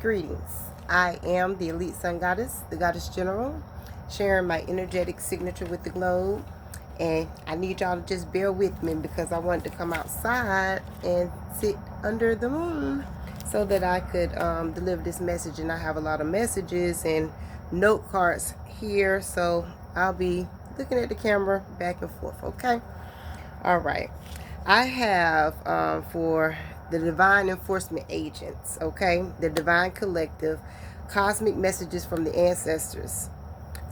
Greetings. I am the Elite Sun Goddess, the Goddess General, sharing my energetic signature with the globe. And I need y'all to just bear with me because I wanted to come outside and sit under the moon so that I could deliver this message. And I have a lot of messages and note cards here, so I'll be looking at the camera back and forth, okay? All right. I have for the Divine Enforcement Agents, okay? The Divine Collective, cosmic messages from the ancestors,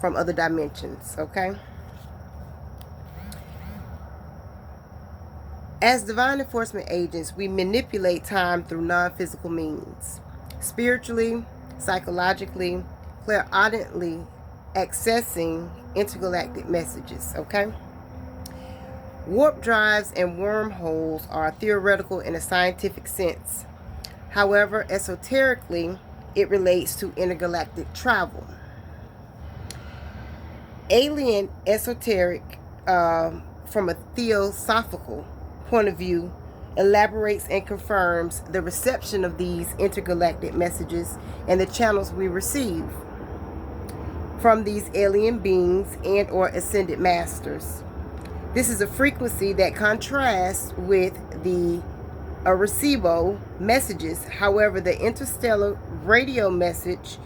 from other dimensions, okay? As Divine Enforcement Agents, we manipulate time through non-physical means. Spiritually, psychologically, clairaudiently accessing intergalactic messages, okay? Warp drives and wormholes are theoretical in a scientific sense. However, esoterically, it relates to intergalactic travel. Alien esoteric, from a theosophical point of view, elaborates and confirms the reception of these intergalactic messages and the channels we receive from these alien beings and or ascended masters. This is a frequency that contrasts with the Arecibo messages. However, the interstellar radio message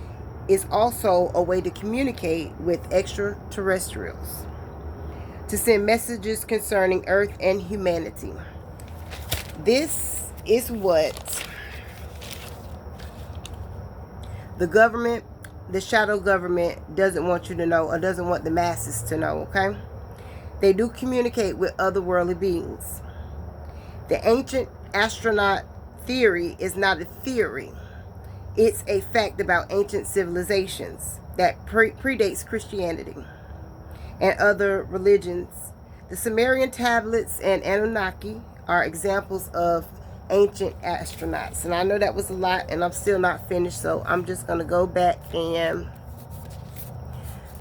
is also a way to communicate with extraterrestrials, to send messages concerning Earth and humanity. This is what the government, the shadow government, doesn't want you to know, or doesn't want the masses to know, okay? They do communicate with otherworldly beings. The ancient astronaut theory is not a theory. It's a fact about ancient civilizations that predates Christianity and other religions. The Sumerian tablets and Anunnaki are examples of ancient astronauts. And I know that was a lot, and I'm still not finished, so I'm just going to go back and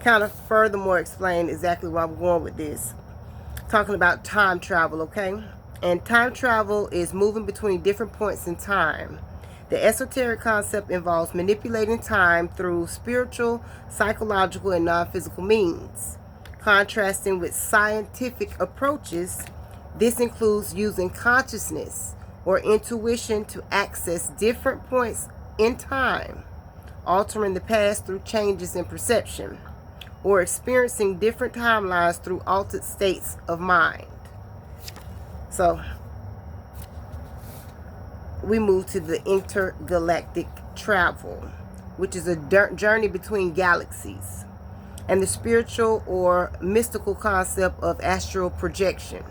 kind of furthermore explain exactly where I'm going with this. Talking about time travel, okay? And time travel is moving between different points in time. The esoteric concept involves manipulating time through spiritual, psychological, and non-physical means. Contrasting with scientific approaches, this includes using consciousness or intuition to access different points in time, altering the past through changes in perception, or experiencing different timelines through altered states of mind. So, we move to the intergalactic travel, which is a journey between galaxies, and the spiritual or mystical concept of astral projection,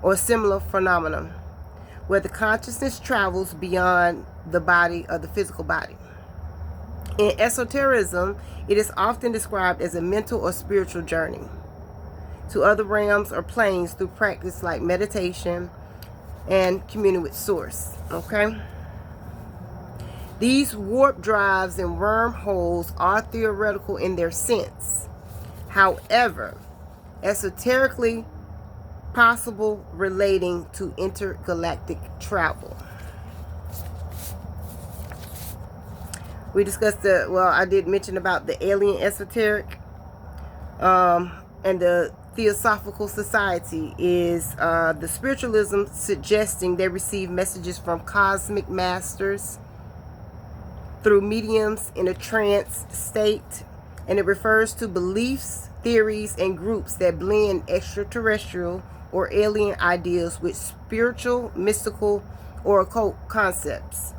or similar phenomenon, where the consciousness travels beyond the body or the physical body. In esotericism, it is often described as a mental or spiritual journey to other realms or planes through practice like meditation and communing with Source. Okay? These warp drives and wormholes are theoretical in their sense. However, esoterically possible, relating to intergalactic travel. We discussed I did mention about the alien esoteric, and the Theosophical Society is the spiritualism suggesting they receive messages from cosmic masters through mediums in a trance state, and it refers to beliefs, theories, and groups that blend extraterrestrial or alien ideas with spiritual, mystical, or occult concepts.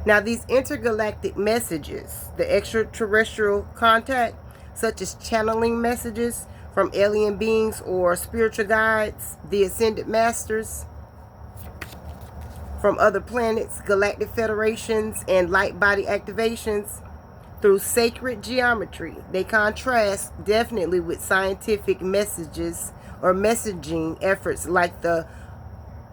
Now, these intergalactic messages, the extraterrestrial contact, such as channeling messages from alien beings or spiritual guides, the ascended masters from other planets, galactic federations, and light body activations through sacred geometry, they contrast definitely with scientific messages or messaging efforts like the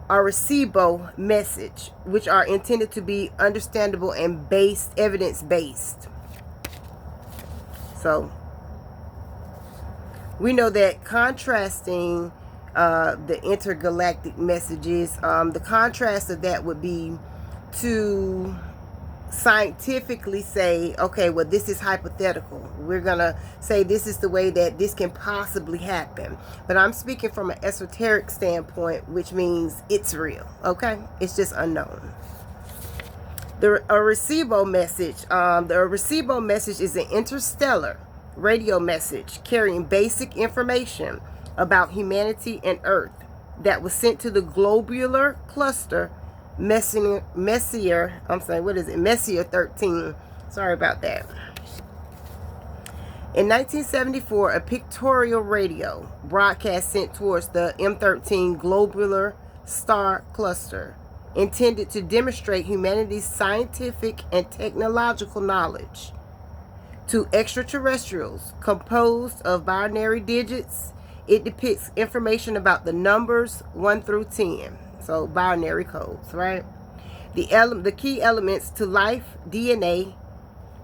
Arecibo message, which are intended to be understandable and evidence-based. So, we know that contrasting the intergalactic messages. The contrast of that would be to scientifically say, okay, well, this is hypothetical. We're gonna say this is the way that this can possibly happen. But I'm speaking from an esoteric standpoint, which means it's real. Okay, it's just unknown. The Arecibo message. The Arecibo message is an interstellar radio message carrying basic information about humanity and Earth that was sent to the globular cluster Messier 13. Sorry about that. In 1974, a pictorial radio broadcast sent towards the M13 globular star cluster, intended to demonstrate humanity's scientific and technological knowledge to extraterrestrials. Composed of binary digits, it depicts information about the numbers 1 through 10. So binary codes, right? The key elements to life, DNA,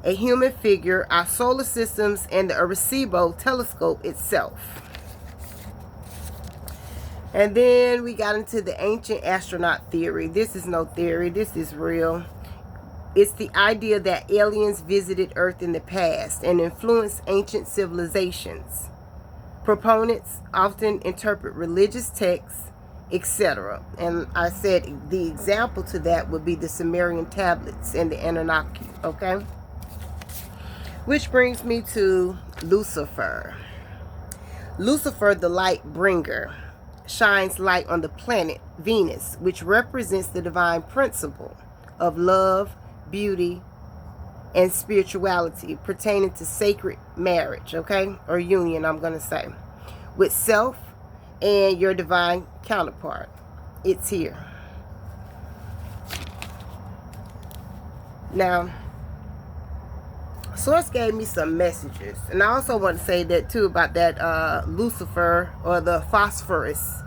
a human figure, our solar systems, and the Arecibo telescope itself. And then we got into the ancient astronaut theory. This is no theory. This is real. It's the idea that aliens visited Earth in the past and influenced ancient civilizations. Proponents often interpret religious texts, etc. And I said the example to that would be the Sumerian tablets and the Anunnaki, okay? Which brings me to Lucifer. Lucifer, the light bringer, shines light on the planet Venus, which represents the divine principle of love, beauty, and spirituality pertaining to sacred marriage, okay? Or union, I'm going to say, with self and your divine counterpart. It's here. Now, Source gave me some messages, and I also want to say that too about that Lucifer, or the phosphorus.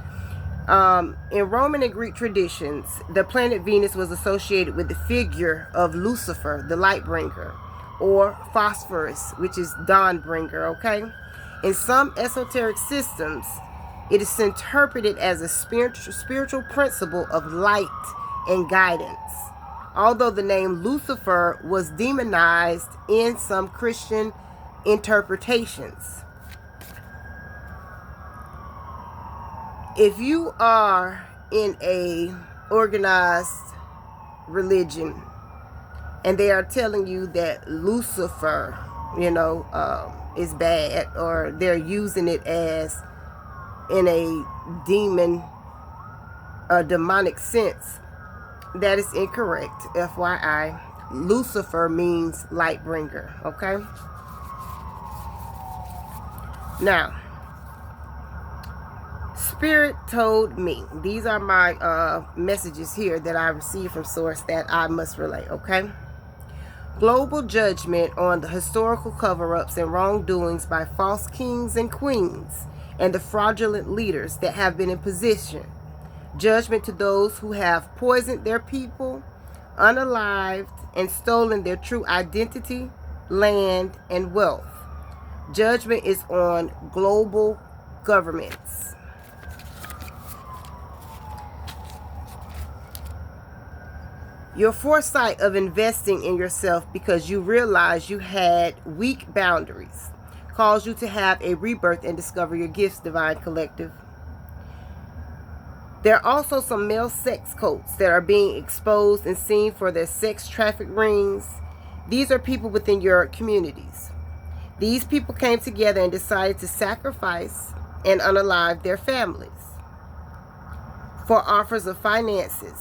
In Roman and Greek traditions, the planet Venus was associated with the figure of Lucifer, the light bringer, or phosphorus, which is dawn bringer, okay? In some esoteric systems, it is interpreted as a spiritual principle of light and guidance, although the name Lucifer was demonized in some Christian interpretations. If you are in a organized religion and they are telling you that Lucifer, is bad, or they're using it as in a demonic sense, that is incorrect. FYI, Lucifer means light bringer, okay? Now, Spirit told me, these are my messages here that I received from Source that I must relay, okay? Global judgment on the historical cover-ups and wrongdoings by false kings and queens and the fraudulent leaders that have been in position. Judgment to those who have poisoned their people, unalived, and stolen their true identity, land, and wealth. Judgment is on global governments. Your foresight of investing in yourself because you realized you had weak boundaries caused you to have a rebirth and discover your gifts, Divine Collective. There are also some male sex cults that are being exposed and seen for their sex traffic rings. These are people within your communities. These people came together and decided to sacrifice and unalive their families for offers of finances.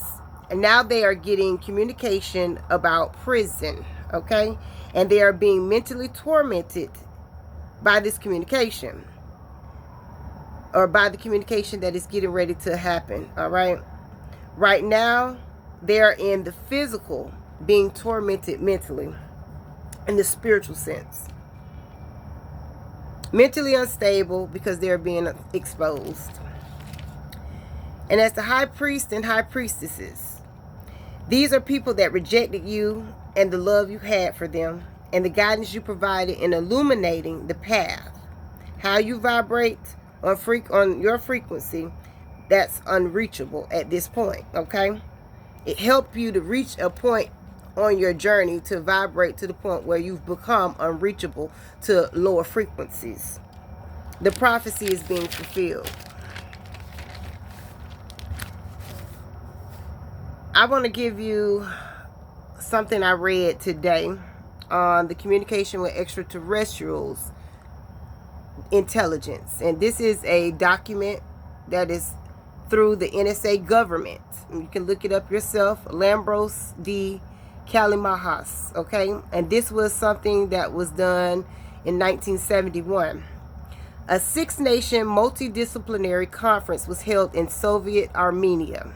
And now they are getting communication about prison, okay? And they are being mentally tormented by this communication, or by the communication that is getting ready to happen, all right? Right now, they are in the physical being tormented mentally, in the spiritual sense. Mentally unstable because they're being exposed. And as the high priest and high priestesses, these are people that rejected you and the love you had for them and the guidance you provided in illuminating the path, how you vibrate, on your frequency that's unreachable at this point, okay? It helped you to reach a point on your journey to vibrate to the point where you've become unreachable to lower frequencies. The prophecy is being fulfilled. I want to give you something I read today on the communication with extraterrestrials intelligence. And this is a document that is through the NSA government. You can look it up yourself. Lambros D. Kalimahas. Okay. And this was something that was done in 1971. A 6-nation multidisciplinary conference was held in Soviet Armenia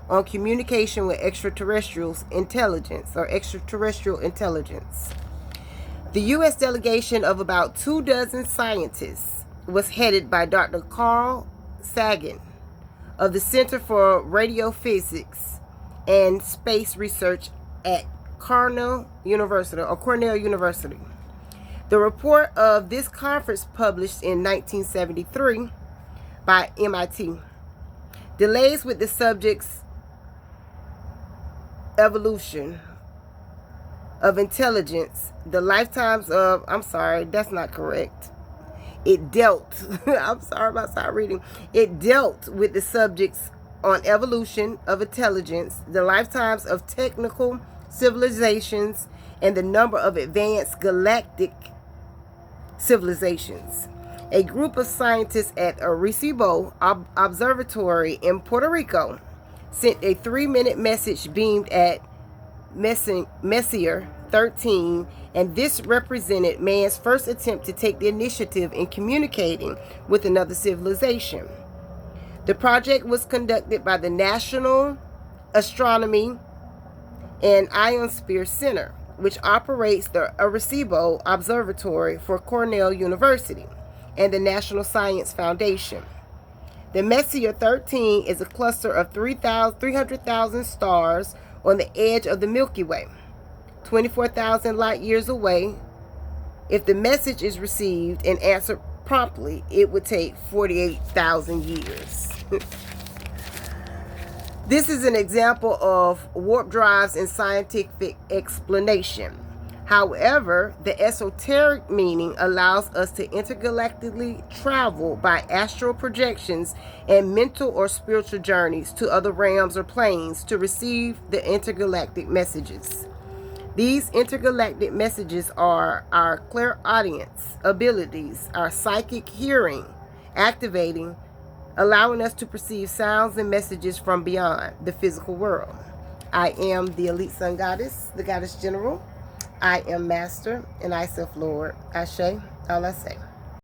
on communication with extraterrestrials intelligence or extraterrestrial intelligence. The U.S. delegation of about 24 scientists was headed by Dr. Carl Sagan of the Center for Radiophysics and Space Research at Cornell University. The report of this conference, published in 1973 by MIT, delays with the subject's evolution of intelligence, the lifetimes of, I'm sorry, that's not correct. It dealt, I'm sorry about start reading. It dealt with the subjects on evolution of intelligence, the lifetimes of technical civilizations, and the number of advanced galactic civilizations. A group of scientists at Arecibo Observatory in Puerto Rico sent a 3-minute message beamed at Messier 13, and this represented man's first attempt to take the initiative in communicating with another civilization. The project was conducted by the National Astronomy and Ionosphere Center, which operates the Arecibo Observatory for Cornell University and the National Science Foundation. The Messier 13 is a cluster of 300,000 stars on the edge of the Milky Way, 24,000 light years away. If the message is received and answered promptly, it would take 48,000 years. This is an example of warp drives in scientific explanation. However, the esoteric meaning allows us to intergalactically travel by astral projections and mental or spiritual journeys to other realms or planes to receive the intergalactic messages. These intergalactic messages are our clairaudience abilities, our psychic hearing, activating, allowing us to perceive sounds and messages from beyond the physical world. I am the Elite Sun Goddess, the Goddess General. I am Master, and I Self Lord. Ashe, all I say.